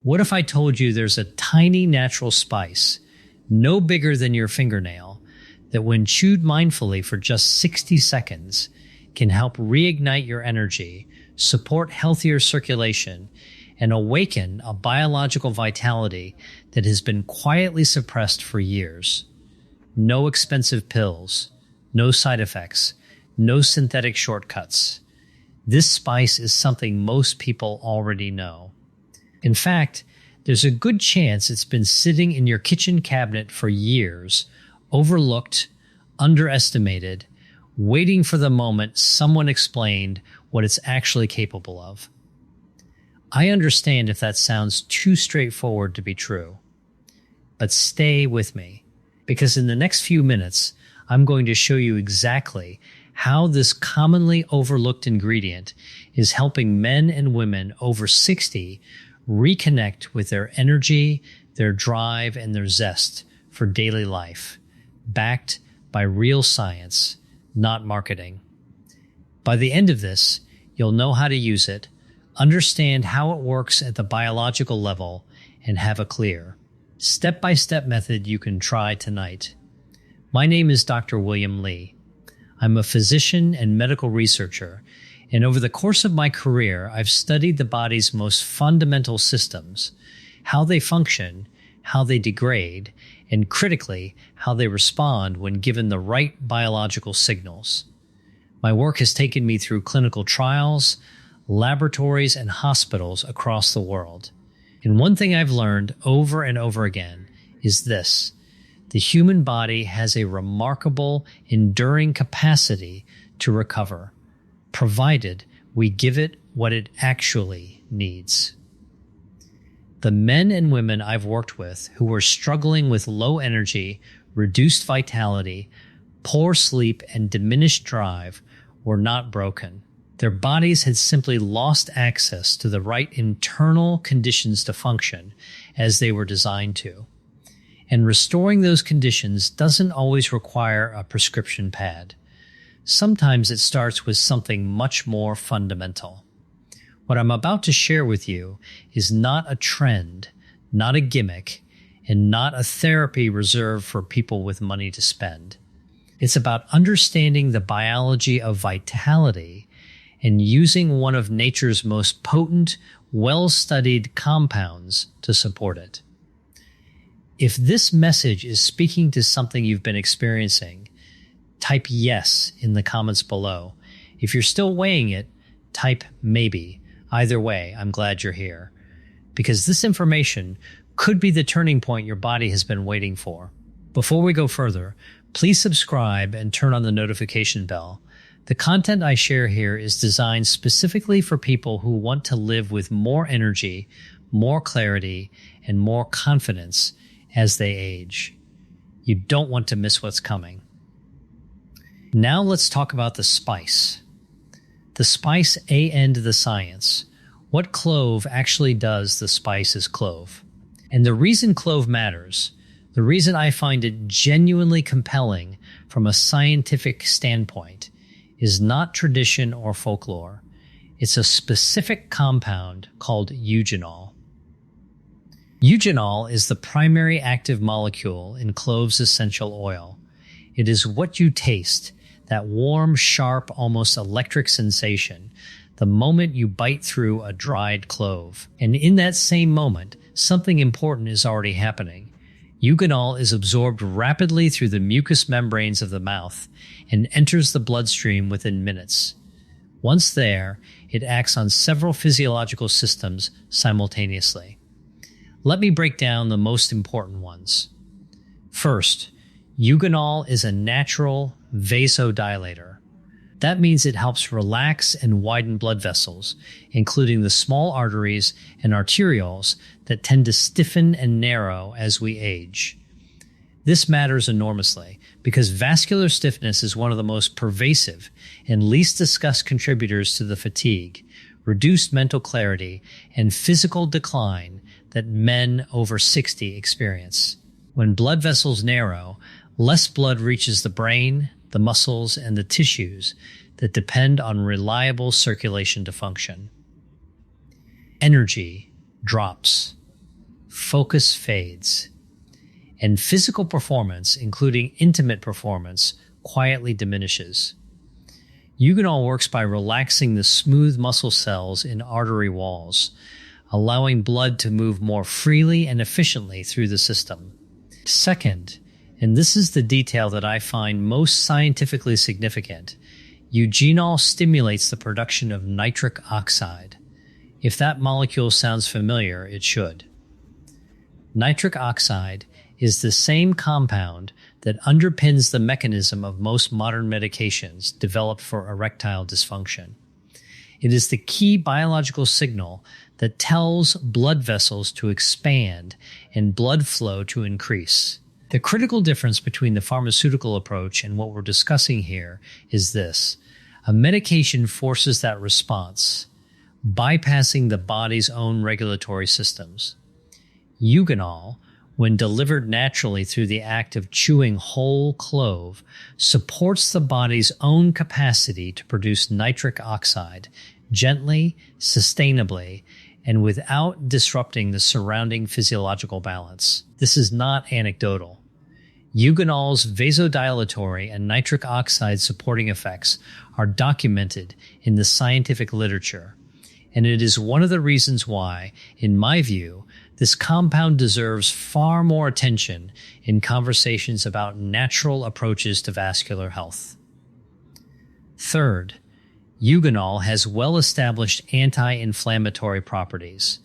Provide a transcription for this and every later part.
What if I told you there's a tiny natural spice, no bigger than your fingernail, that when chewed mindfully for just 60 seconds can help reignite your energy, support healthier circulation, and awaken a biological vitality that has been quietly suppressed for years? No expensive pills, no side effects, no synthetic shortcuts. This spice is something most people already know. In fact, there's a good chance it's been sitting in your kitchen cabinet for years, overlooked, underestimated, waiting for the moment someone explained what it's actually capable of. I understand if that sounds too straightforward to be true. But stay with me, because in the next few minutes, I'm going to show you exactly how this commonly overlooked ingredient is helping men and women over 60 reconnect with their energy, their drive, and their zest for daily life, backed by real science, not marketing. By the end of this, you'll know how to use it, understand how it works at the biological level, and have a clear, step-by-step method you can try tonight. My name is Dr. William Lee. I'm a physician and medical researcher, and over the course of my career, I've studied the body's most fundamental systems, how they function, how they degrade, and critically, how they respond when given the right biological signals. My work has taken me through clinical trials, laboratories, and hospitals across the world. And one thing I've learned over and over again is this: the human body has a remarkable, enduring capacity to recover, provided we give it what it actually needs. The men and women I've worked with who were struggling with low energy, reduced vitality, poor sleep, and diminished drive were not broken. Their bodies had simply lost access to the right internal conditions to function as they were designed to. And restoring those conditions doesn't always require a prescription pad. Sometimes it starts with something much more fundamental. What I'm about to share with you is not a trend, not a gimmick, and not a therapy reserved for people with money to spend. It's about understanding the biology of vitality and using one of nature's most potent, well-studied compounds to support it. If this message is speaking to something you've been experiencing, type yes in the comments below. If you're still weighing it, type maybe. Either way, I'm glad you're here, because this information could be the turning point your body has been waiting for. Before we go further, please subscribe and turn on the notification bell. The content I share here is designed specifically for people who want to live with more energy, more clarity, and more confidence as they age. You don't want to miss what's coming. Now let's talk about the spice. The spice A end of the science. What clove actually does the spice is clove. And the reason clove matters, the reason I find it genuinely compelling from a scientific standpoint, is not tradition or folklore. It's a specific compound called euganol. Euganol is the primary active molecule in cloves essential oil. It is what you taste, that warm, sharp, almost electric sensation, the moment you bite through a dried clove. And in that same moment, something important is already happening. Euganol is absorbed rapidly through the mucous membranes of the mouth and enters the bloodstream within minutes. Once there, it acts on several physiological systems simultaneously. Let me break down the most important ones. First, euganol is a natural vasodilator. That means it helps relax and widen blood vessels, including the small arteries and arterioles that tend to stiffen and narrow as we age. This matters enormously because vascular stiffness is one of the most pervasive and least discussed contributors to the fatigue, reduced mental clarity, and physical decline that men over 60 experience. When blood vessels narrow, less blood reaches the brain, the muscles, and the tissues that depend on reliable circulation to function. Energy drops. focus fades, and physical performance, including intimate performance, quietly diminishes. Euganol works by relaxing the smooth muscle cells in artery walls, allowing blood to move more freely and efficiently through the system. Second, and this is the detail that I find most scientifically significant, eugenol stimulates the production of nitric oxide. If that molecule sounds familiar, it should. Nitric oxide is the same compound that underpins the mechanism of most modern medications developed for erectile dysfunction. It is the key biological signal that tells blood vessels to expand and blood flow to increase. The critical difference between the pharmaceutical approach and what we're discussing here is this. A medication forces that response, bypassing the body's own regulatory systems. Euganol, when delivered naturally through the act of chewing whole clove, supports the body's own capacity to produce nitric oxide gently, sustainably, and without disrupting the surrounding physiological balance. This is not anecdotal. Euganol's vasodilatory and nitric oxide supporting effects are documented in the scientific literature, and it is one of the reasons why, in my view, this compound deserves far more attention in conversations about natural approaches to vascular health. Third, euganol has well-established anti-inflammatory properties.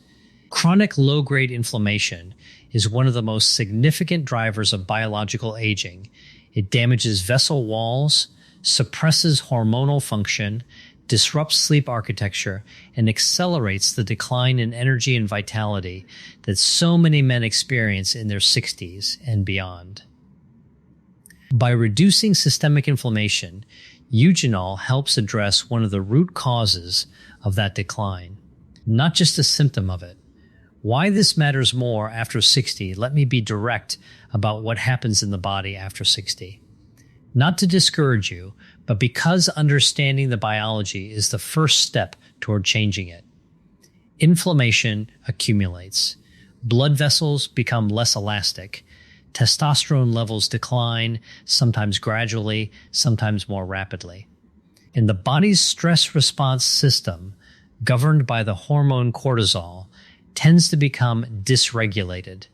Chronic low-grade inflammation is one of the most significant drivers of biological aging. It damages vessel walls, suppresses hormonal function, disrupts sleep architecture, and accelerates the decline in energy and vitality that so many men experience in their 60s and beyond. By reducing systemic inflammation, euganol helps address one of the root causes of that decline, not just a symptom of it. Why this matters more after 60, let me be direct about what happens in the body after 60. Not to discourage you, but because understanding the biology is the first step toward changing it. Inflammation accumulates. Blood vessels become less elastic. Testosterone levels decline, sometimes gradually, sometimes more rapidly. And the body's stress response system, governed by the hormone cortisol, tends to become dysregulated,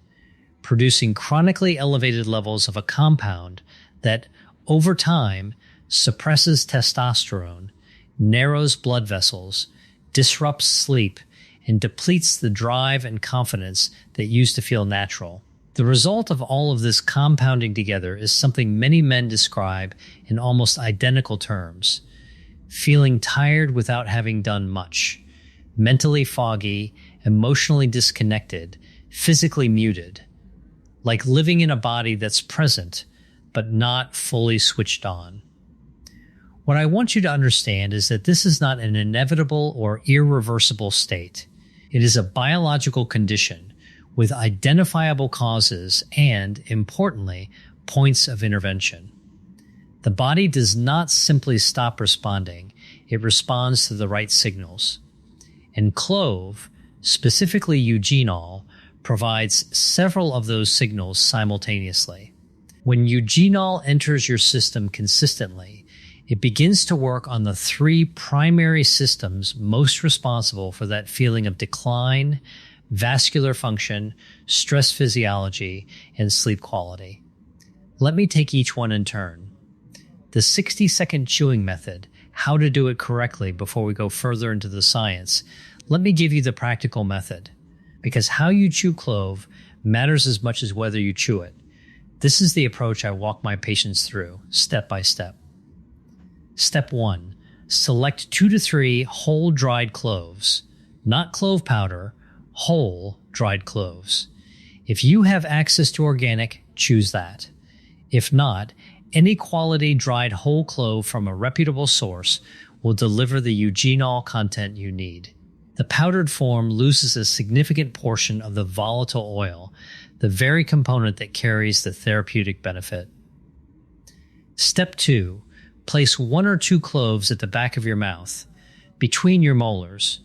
producing chronically elevated levels of a compound that, over time, suppresses testosterone, narrows blood vessels, disrupts sleep, and depletes the drive and confidence that used to feel natural. The result of all of this compounding together is something many men describe in almost identical terms: feeling tired without having done much, mentally foggy, emotionally disconnected, physically muted, like living in a body that's present but not fully switched on. What I want you to understand is that this is not an inevitable or irreversible state. It is a biological condition with identifiable causes and, importantly, points of intervention. The body does not simply stop responding, it responds to the right signals. And clove, specifically eugenol, provides several of those signals simultaneously. When eugenol enters your system consistently, it begins to work on the three primary systems most responsible for that feeling of decline: vascular function, stress physiology, and sleep quality. Let me take each one in turn. The 60-second chewing method, how to do it correctly before we go further into the science. Let me give you the practical method, because how you chew clove matters as much as whether you chew it. This is the approach I walk my patients through, step by step. Step 1. Select 2 to 3 whole dried cloves, not clove powder, whole dried cloves. If you have access to organic, choose that. If not, any quality dried whole clove from a reputable source will deliver the eugenol content you need. The powdered form loses a significant portion of the volatile oil, the very component that carries the therapeutic benefit. Step 2. Place 1 or 2 cloves at the back of your mouth, between your molars.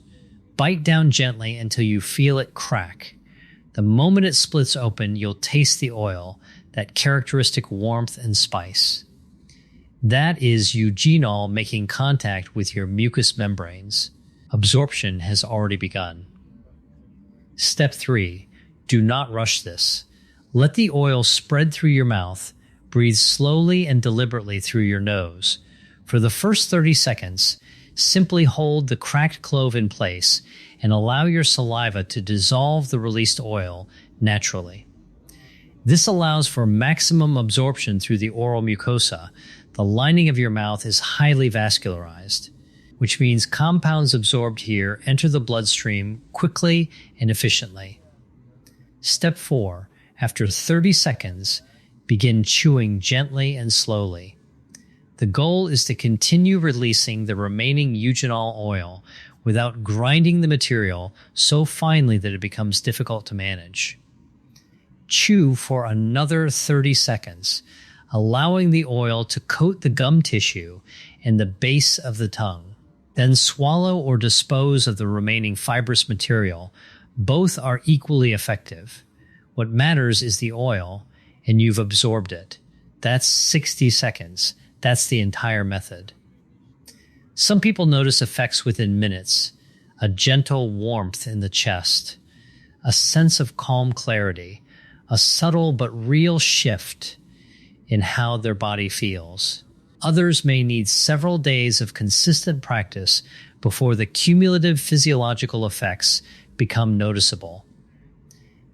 Bite down gently until you feel it crack. The moment it splits open, you'll taste the oil, that characteristic warmth and spice. That is euganol making contact with your mucous membranes. Absorption has already begun. Step 3. Do not rush this. Let the oil spread through your mouth. Breathe slowly and deliberately through your nose. For the first 30 seconds, simply hold the cracked clove in place and allow your saliva to dissolve the released oil naturally. This allows for maximum absorption through the oral mucosa. The lining of your mouth is highly vascularized, which means compounds absorbed here enter the bloodstream quickly and efficiently. Step 4. After 30 seconds, begin chewing gently and slowly. The goal is to continue releasing the remaining euganol oil without grinding the material so finely that it becomes difficult to manage. Chew for another 30 seconds, allowing the oil to coat the gum tissue and the base of the tongue. Then swallow or dispose of the remaining fibrous material. Both are equally effective. What matters is the oil, and you've absorbed it. That's 60 seconds. That's the entire method. Some people notice effects within minutes, a gentle warmth in the chest, a sense of calm clarity, a subtle but real shift in how their body feels. Others may need several days of consistent practice before the cumulative physiological effects become noticeable.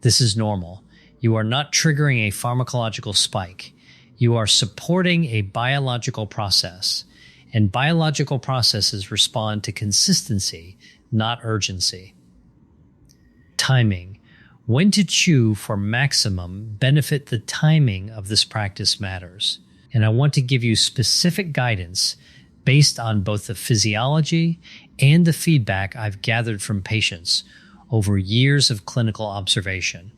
This is normal. You are not triggering a pharmacological spike. You are supporting a biological process, and biological processes respond to consistency, not urgency. Timing. When to chew for maximum benefit, the timing of this practice matters. And I want to give you specific guidance based on both the physiology and the feedback I've gathered from patients over years of clinical observation.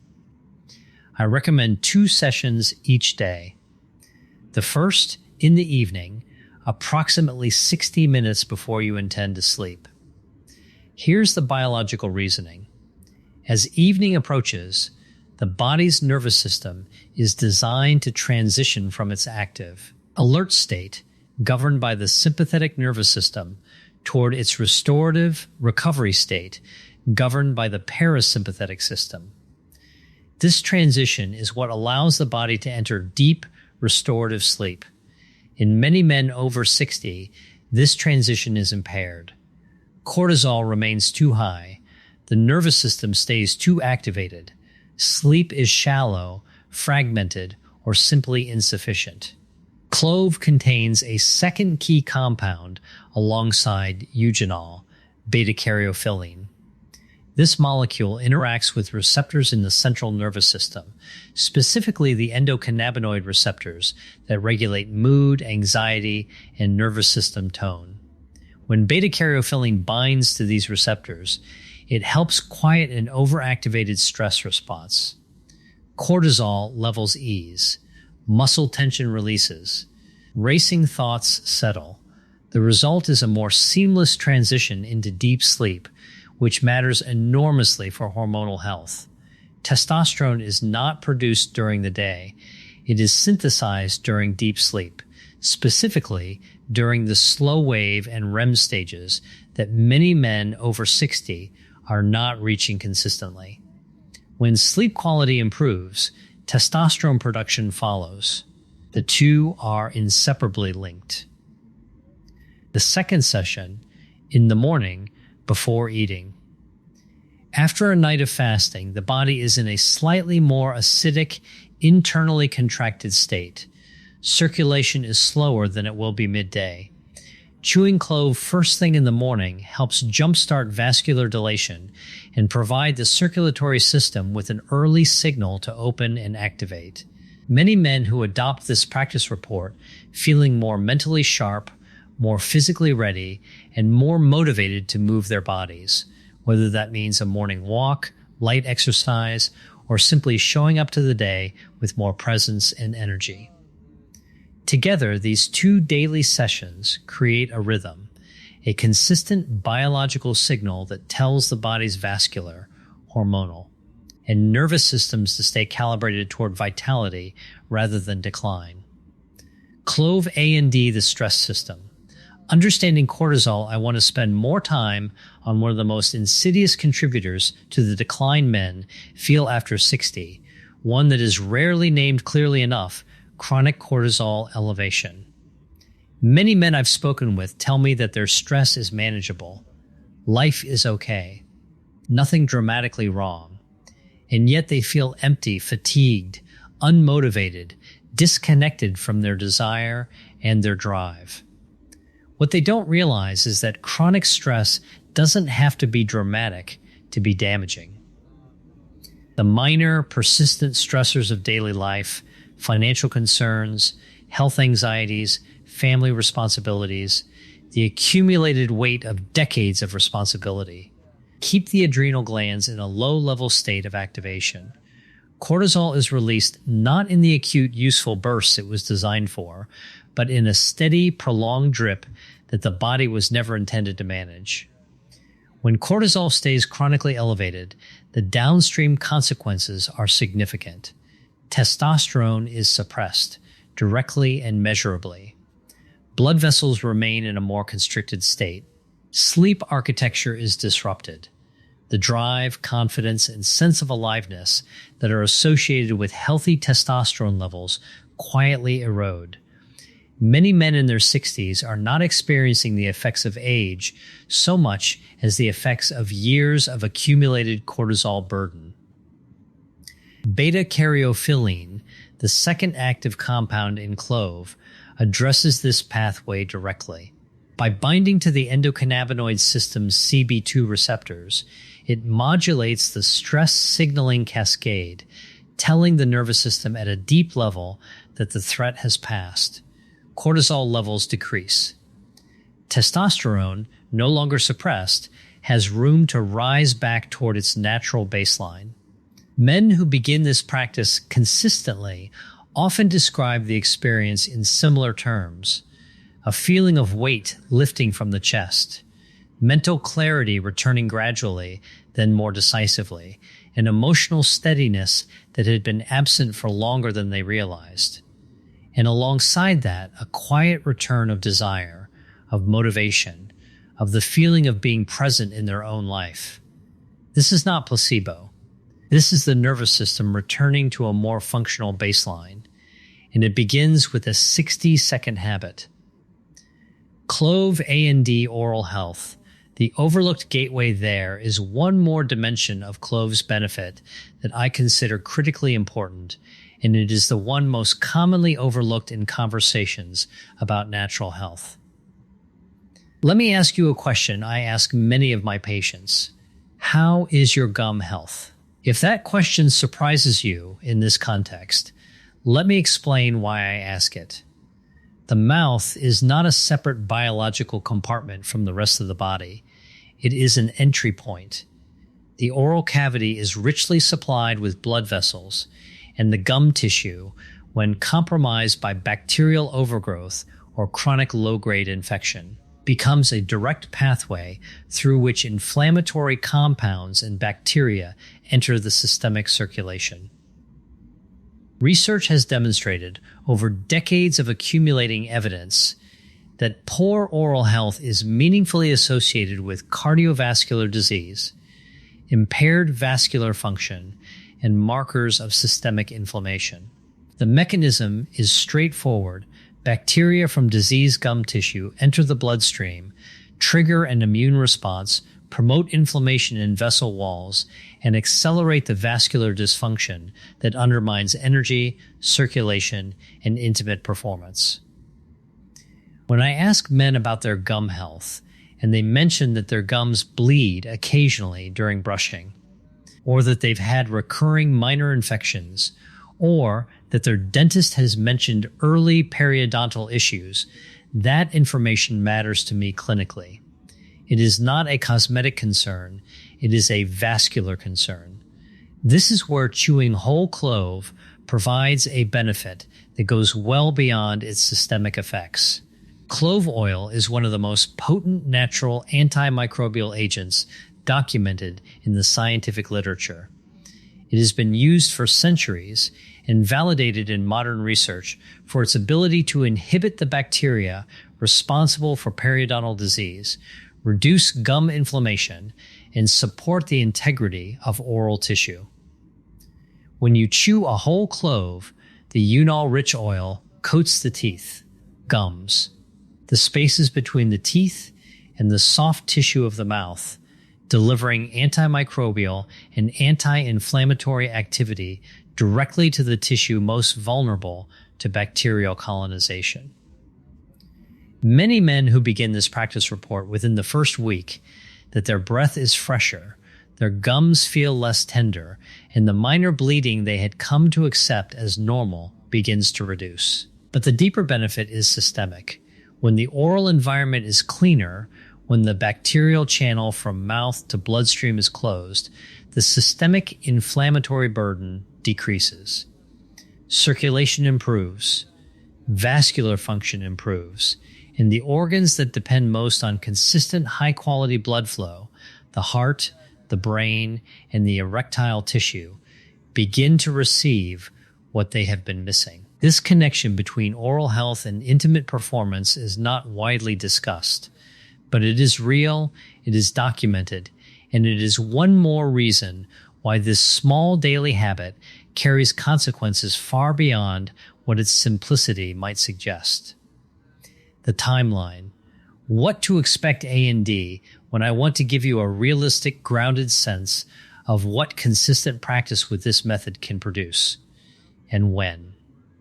I recommend 2 sessions each day. The first in the evening, approximately 60 minutes before you intend to sleep. Here's the biological reasoning. As evening approaches, the body's nervous system is designed to transition from its active, alert state, governed by the sympathetic nervous system, toward its restorative recovery state, governed by the parasympathetic system. This transition is what allows the body to enter deep restorative sleep. In many men over 60, this transition is impaired. Cortisol remains too high. The nervous system stays too activated. Sleep is shallow, fragmented, or simply insufficient. Clove contains a second key compound alongside euganol, beta-caryophyllene. This molecule interacts with receptors in the central nervous system, specifically the endocannabinoid receptors that regulate mood, anxiety, and nervous system tone. When beta-caryophyllene binds to these receptors, it helps quiet an overactivated stress response. Cortisol levels ease. Muscle tension releases. Racing thoughts settle. The result is a more seamless transition into deep sleep, which matters enormously for hormonal health. Testosterone is not produced during the day. It is synthesized during deep sleep, specifically during the slow wave and REM stages that many men over 60 are not reaching consistently. When sleep quality improves, testosterone production follows. The two are inseparably linked. The second session, in the morning, before eating. After a night of fasting, the body is in a slightly more acidic, internally contracted state. Circulation is slower than it will be midday. Chewing clove first thing in the morning helps jumpstart vascular dilation and provide the circulatory system with an early signal to open and activate. Many men who adopt this practice report feeling more mentally sharp, more physically ready, and more motivated to move their bodies, whether that means a morning walk, light exercise, or simply showing up to the day with more presence and energy. Together, these 2 daily sessions create a rhythm, a consistent biological signal that tells the body's vascular, hormonal. and nervous systems to stay calibrated toward vitality rather than decline. Clove A and D, the stress system. Understanding cortisol, I want to spend more time on one of the most insidious contributors to the decline men feel after 60, one that is rarely named clearly enough: chronic cortisol elevation. Many men I've spoken with tell me that their stress is manageable. Life is okay. Nothing dramatically wrong. And yet they feel empty, fatigued, unmotivated, disconnected from their desire and their drive. What they don't realize is that chronic stress doesn't have to be dramatic to be damaging. The minor, persistent stressors of daily life, financial concerns, health anxieties, family responsibilities, the accumulated weight of decades of responsibility, keep the adrenal glands in a low-level state of activation. Cortisol is released not in the acute, useful bursts it was designed for, but in a steady, prolonged drip that the body was never intended to manage. When cortisol stays chronically elevated, the downstream consequences are significant. Testosterone is suppressed, directly and measurably. Blood vessels remain in a more constricted state. Sleep architecture is disrupted. The drive, confidence, and sense of aliveness that are associated with healthy testosterone levels quietly erode. Many men in their 60s are not experiencing the effects of age so much as the effects of years of accumulated cortisol burden. Beta-caryophyllene, the second active compound in clove, addresses this pathway directly. By binding to the endocannabinoid system's CB2 receptors, it modulates the stress signaling cascade, telling the nervous system at a deep level that the threat has passed. Cortisol levels decrease. Testosterone, no longer suppressed, has room to rise back toward its natural baseline. Men who begin this practice consistently often describe the experience in similar terms: a feeling of weight lifting from the chest, mental clarity returning gradually, then more decisively, an emotional steadiness that had been absent for longer than they realized. And alongside that, a quiet return of desire, of motivation, of the feeling of being present in their own life. This is not placebo. This is the nervous system returning to a more functional baseline, and it begins with a 60-second habit. Clove A and D oral health. The overlooked gateway there is one more dimension of clove's benefit that I consider critically important, and it is the one most commonly overlooked in conversations about natural health. Let me ask you a question I ask many of my patients. How is your gum health? If that question surprises you in this context, let me explain why I ask it. The mouth is not a separate biological compartment from the rest of the body. It is an entry point. The oral cavity is richly supplied with blood vessels, and the gum tissue, when compromised by bacterial overgrowth or chronic low-grade infection, becomes a direct pathway through which inflammatory compounds and bacteria enter the systemic circulation. Research has demonstrated over decades of accumulating evidence that poor oral health is meaningfully associated with cardiovascular disease, impaired vascular function, and markers of systemic inflammation. The mechanism is straightforward. Bacteria from diseased gum tissue enter the bloodstream, trigger an immune response, promote inflammation in vessel walls, and accelerate the vascular dysfunction that undermines energy, circulation, and intimate performance. When I ask men about their gum health, and they mention that their gums bleed occasionally during brushing, or that they've had recurring minor infections, or that their dentist has mentioned early periodontal issues, that information matters to me clinically. It is not a cosmetic concern, it is a vascular concern. This is where chewing whole clove provides a benefit that goes well beyond its systemic effects. Clove oil is one of the most potent natural antimicrobial agents documented in the scientific literature. It has been used for centuries and validated in modern research for its ability to inhibit the bacteria responsible for periodontal disease, reduce gum inflammation, and support the integrity of oral tissue. When you chew a whole clove, the euganol-rich oil coats the teeth, gums, the spaces between the teeth, and the soft tissue of the mouth, delivering antimicrobial and anti-inflammatory activity directly to the tissue most vulnerable to bacterial colonization. Many men who begin this practice report within the first week that their breath is fresher, their gums feel less tender, and the minor bleeding they had come to accept as normal begins to reduce. But the deeper benefit is systemic. When the oral environment is cleaner, when the bacterial channel from mouth to bloodstream is closed, the systemic inflammatory burden decreases. Circulation improves, vascular function improves, and the organs that depend most on consistent high-quality blood flow, the heart, the brain, and the erectile tissue, begin to receive what they have been missing. This connection between oral health and intimate performance is not widely discussed, but it is real, it is documented, and it is one more reason why this small daily habit carries consequences far beyond what its simplicity might suggest. The timeline. What to expect A&D when I want to give you a realistic, grounded sense of what consistent practice with this method can produce, and when.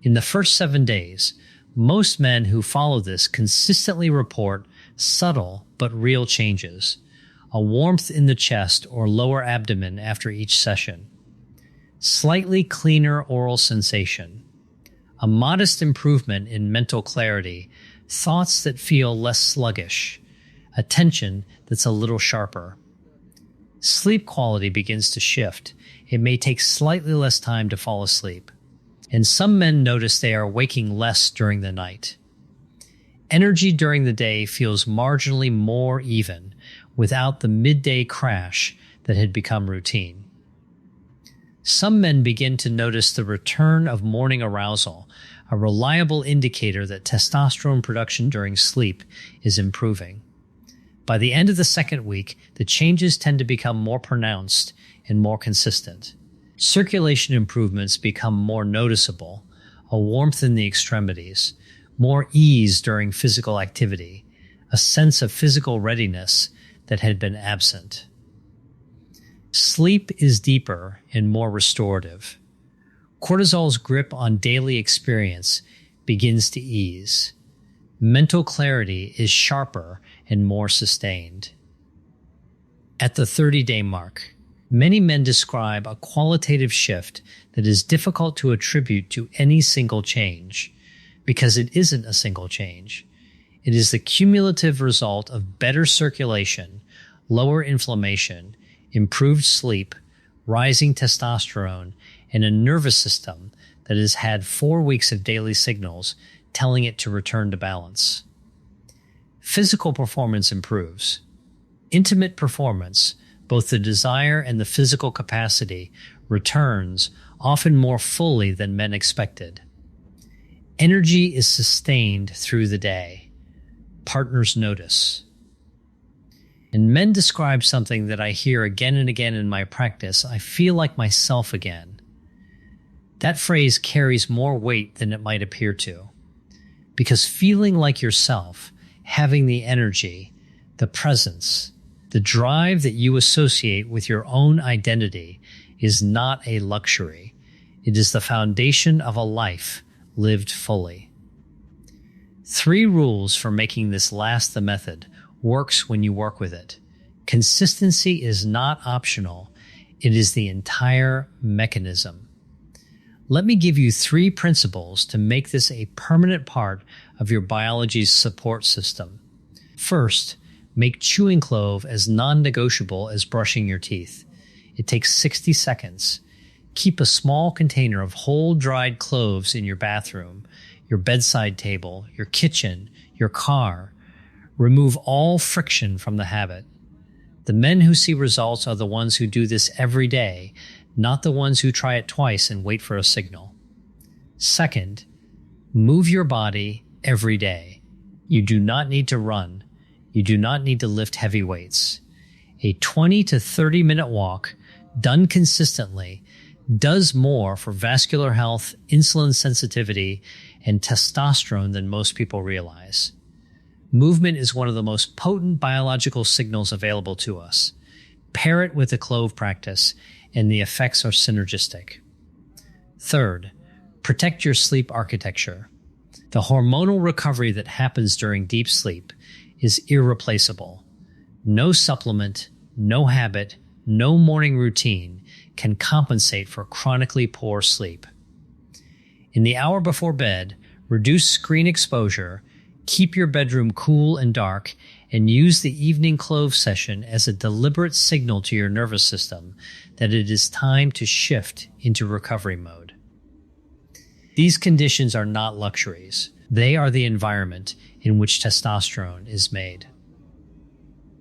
In the first 7 days, most men who follow this consistently report subtle but real changes, a warmth in the chest or lower abdomen after each session, slightly cleaner oral sensation, a modest improvement in mental clarity, thoughts that feel less sluggish, attention that's a little sharper. Sleep quality begins to shift. It may take slightly less time to fall asleep. And some men notice they are waking less during the night. Energy during the day feels marginally more even without the midday crash that had become routine. Some men begin to notice the return of morning arousal, a reliable indicator that testosterone production during sleep is improving. By the end of the second week, the changes tend to become more pronounced and more consistent. Circulation improvements become more noticeable, a warmth in the extremities, more ease during physical activity, a sense of physical readiness that had been absent. Sleep is deeper and more restorative. Cortisol's grip on daily experience begins to ease. Mental clarity is sharper and more sustained. At the 30-day mark, many men describe a qualitative shift that is difficult to attribute to any single change, because it isn't a single change. It is the cumulative result of better circulation, lower inflammation, improved sleep, rising testosterone, and a nervous system that has had 4 weeks of daily signals telling it to return to balance. Physical performance improves. Intimate performance, both the desire and the physical capacity, returns often more fully than men expected. Energy is sustained through the day. Partners notice. And men describe something that I hear again and again in my practice: I feel like myself again. That phrase carries more weight than it might appear to, because feeling like yourself, having the energy, the presence, the drive that you associate with your own identity is not a luxury. It is the foundation of a life lived fully. 3 rules for making this last the method works when you work with it. Consistency is not optional. It is the entire mechanism. Let me give you 3 principles to make this a permanent part of your biology's support system. First, make chewing clove as non-negotiable as brushing your teeth. It takes 60 seconds. Keep a small container of whole dried cloves in your bathroom, your bedside table, your kitchen, your car. Remove all friction from the habit. The men who see results are the ones who do this every day, not the ones who try it twice and wait for a signal. Second, move your body every day. You do not need to run. You do not need to lift heavy weights. A 20 to 30 minute walk done consistently does more for vascular health, insulin sensitivity, and testosterone than most people realize. Movement is one of the most potent biological signals available to us. Pair it with a clove practice, and the effects are synergistic. Third, protect your sleep architecture. The hormonal recovery that happens during deep sleep is irreplaceable. No supplement, no habit, no morning routine can compensate for chronically poor sleep. In the hour before bed, reduce screen exposure, keep your bedroom cool and dark, and use the evening clove session as a deliberate signal to your nervous system that it is time to shift into recovery mode. These conditions are not luxuries. They are the environment in which testosterone is made.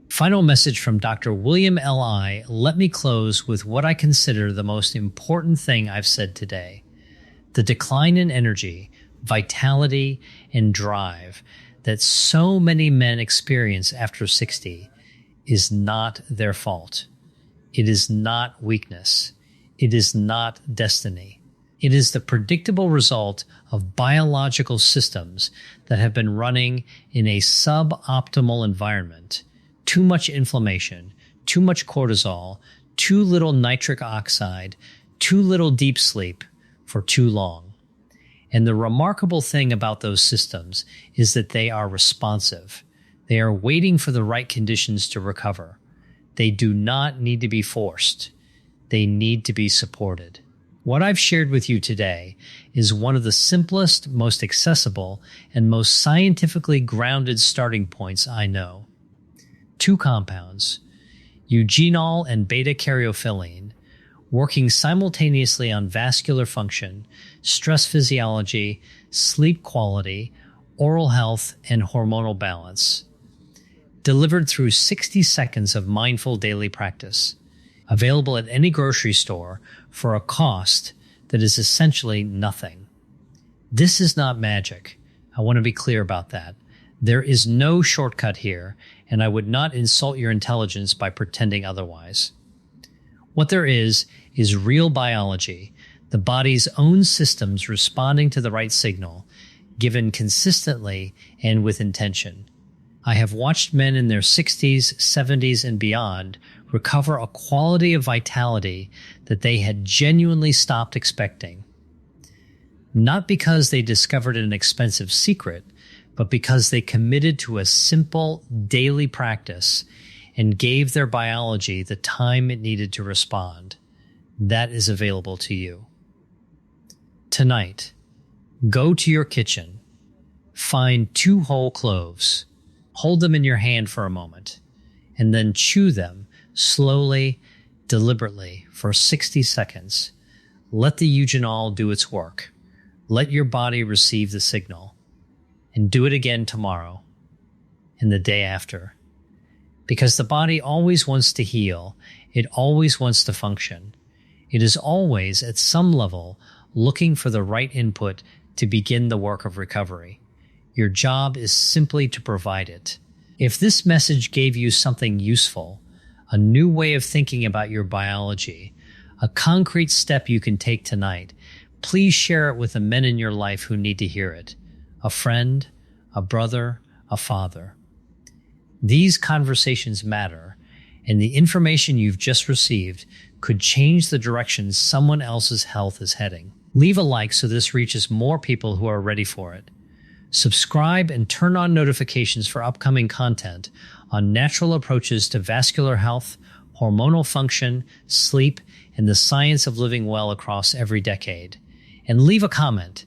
Final message from Dr. William L.I. Let me close with what I consider the most important thing I've said today. The decline in energy, vitality, and drive that so many men experience after 60 is not their fault. It is not weakness. It is not destiny. It is the predictable result of biological systems that have been running in a suboptimal environment. Too much inflammation, too much cortisol, too little nitric oxide, too little deep sleep for too long. And the remarkable thing about those systems is that they are responsive. They are waiting for the right conditions to recover. They do not need to be forced. They need to be supported. What I've shared with you today is one of the simplest, most accessible, and most scientifically grounded starting points I know. 2 compounds, euganol and beta-caryophyllene, working simultaneously on vascular function, stress physiology, sleep quality, oral health, and hormonal balance. Delivered through 60 seconds of mindful daily practice. Available at any grocery store for a cost that is essentially nothing. This is not magic. I want to be clear about that. There is no shortcut here, and I would not insult your intelligence by pretending otherwise. What there is real biology, the body's own systems responding to the right signal, given consistently and with intention. I have watched men in their 60s, 70s, and beyond recover a quality of vitality that they had genuinely stopped expecting. Not because they discovered an expensive secret, but because they committed to a simple daily practice and gave their biology the time it needed to respond. That is available to you. Tonight, go to your kitchen, find 2 whole cloves, hold them in your hand for a moment, and then chew them slowly, deliberately for 60 seconds. Let the euganol do its work. Let your body receive the signal. And do it again tomorrow and the day after. Because the body always wants to heal. It always wants to function. It is always, at some level, looking for the right input to begin the work of recovery. Your job is simply to provide it. If this message gave you something useful, a new way of thinking about your biology, a concrete step you can take tonight, please share it with the men in your life who need to hear it. A friend, a brother, a father. These conversations matter, and the information you've just received could change the direction someone else's health is heading. Leave a like so this reaches more people who are ready for it. Subscribe and turn on notifications for upcoming content on natural approaches to vascular health, hormonal function, sleep, and the science of living well across every decade. And leave a comment.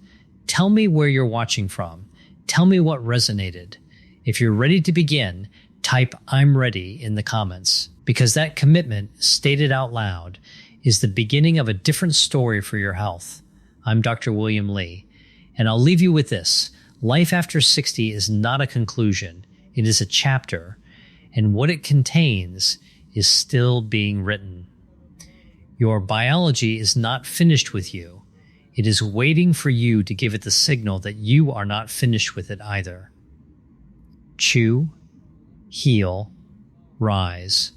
Tell me where you're watching from. Tell me what resonated. If you're ready to begin, type "I'm ready" in the comments, because that commitment, stated out loud, is the beginning of a different story for your health. I'm Dr. William Lee, and I'll leave you with this. Life after 60 is not a conclusion. It is a chapter, and what it contains is still being written. Your biology is not finished with you. It is waiting for you to give it the signal that you are not finished with it either. Chew, heal, rise.